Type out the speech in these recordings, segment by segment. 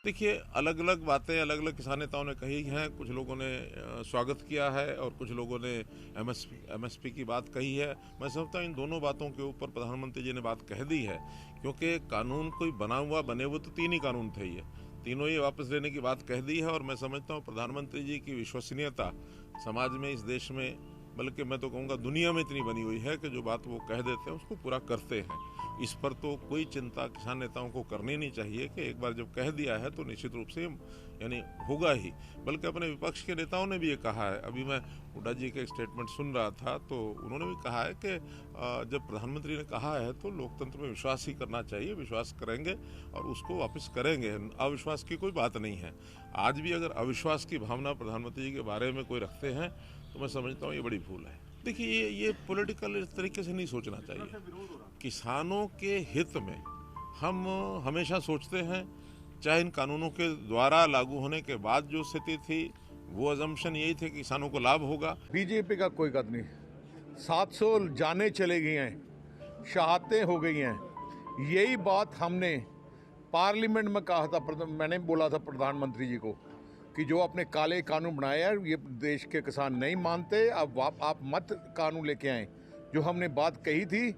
देखिए, अलग अलग बातें अलग अलग किसान नेताओं ने कही हैं। कुछ लोगों ने स्वागत किया है और कुछ लोगों ने एमएसपी की बात कही है। मैं समझता हूँ इन दोनों बातों के ऊपर प्रधानमंत्री जी ने बात कह दी है, क्योंकि कानून कोई बने हुए तो 3 ही कानून थे, ये तीनों ही वापस लेने की बात कह दी है। और मैं समझता हूँ प्रधानमंत्री जी की विश्वसनीयता समाज में, इस देश में, बल्कि मैं तो कहूँगा दुनिया में इतनी बनी हुई है कि जो बात वो कह देते हैं उसको पूरा करते हैं। इस पर तो कोई चिंता किसान नेताओं को करनी नहीं चाहिए कि एक बार जब कह दिया है तो निश्चित रूप से यानी होगा ही। बल्कि अपने विपक्ष के नेताओं ने भी ये कहा है। अभी मैं हुड्डा जी के एक स्टेटमेंट सुन रहा था तो उन्होंने भी कहा है कि जब प्रधानमंत्री ने कहा है तो लोकतंत्र में विश्वास ही करना चाहिए, विश्वास करेंगे और उसको वापस करेंगे। अविश्वास की कोई बात नहीं है। आज भी अगर अविश्वास की भावना प्रधानमंत्री जी के बारे में कोई रखते हैं तो मैं समझता हूँ ये बड़ी भूल है। देखिए, ये पॉलिटिकल इस तरीके से नहीं सोचना चाहिए। किसानों के हित में हम हमेशा सोचते हैं, चाहे इन कानूनों के द्वारा लागू होने के बाद जो स्थिति थी वो अजम्पशन यही थे कि किसानों को लाभ होगा। बीजेपी का कोई कद नहीं। 700 जाने चले गई हैं, शहादतें हो गई हैं। यही बात हमने पार्लियामेंट में कहा था, मैंने बोला था प्रधानमंत्री जी को कि जो आपने काले कानून बनाए हैं ये देश के किसान नहीं मानते। अब आप मत कानून लेके आए। जो हमने बात कही थी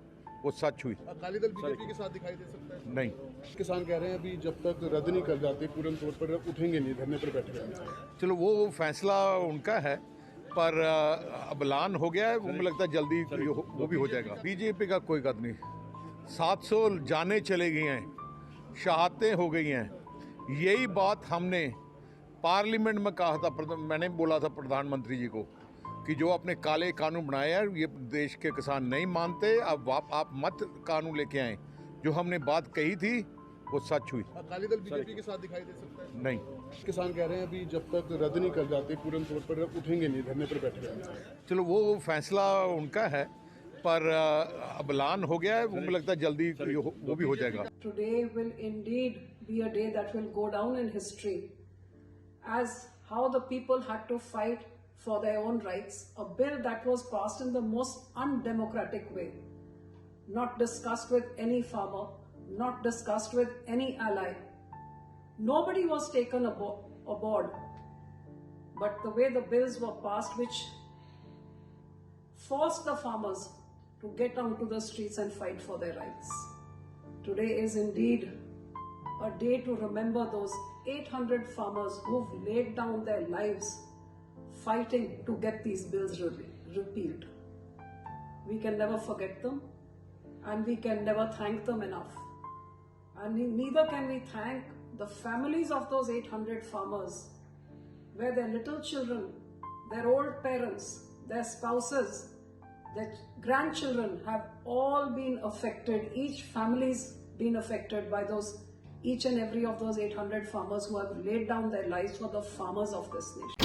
वो सच हुई। अकाली दल बीजेपी के साथ दिखाई दे सकता है? नहीं। किसान कह रहे हैं अभी जब तक रद्द नहीं कर जाते पूर्ण तौर पर उठेंगे नहीं, धरने पर बैठे रहेंगे। चलो वो फैसला उनका है, पर अब ऐलान हो गया है। वो मुझे लगता है जल्दी वो भी हो जाएगा। बीजेपी का कोई कद नहीं। 700 जाने चले गई हैं, शहादतें हो गई हैं। यही बात हमने पार्लियामेंट में कहा था, मैंने बोला था प्रधानमंत्री जी को कि जो आपने काले कानून बनाए हैं ये देश के किसान नहीं मानते। अब आप मत कानून लेके आए। जो हमने बात कही थी वो सच हुई। अकाली दल बीजेपी के साथ दिखाई दे सकता है? नहीं। किसान कह रहे हैं अभी जब तक रद्द नहीं कर जाते पूर्ण तौर पर उठेंगे नहीं, धरने पर बैठे रहेंगे। चलो वो फैसला उनका है, पर अब ऐलान हो गया है। वो मुझे लगता है जल्दी वो भी हो जाएगा। Today will indeed be a day that will go down in history as how the people had to fight for their own rights. A bill that was passed in the most undemocratic way, not discussed with any farmer, not discussed with any ally. Nobody was taken aboard. But the way the bills were passed, which forced the farmers to get onto the streets and fight for their rights. Today is indeed a day to remember those 800 farmers who've laid down their lives fighting to get these bills repealed. We can never forget them and we can never thank them enough. And neither can we thank the families of those 800 farmers where their little children, their old parents, their spouses, their grandchildren have all been affected. Each family's been affected by each and every of those 800 farmers who have laid down their lives for the farmers of this nation.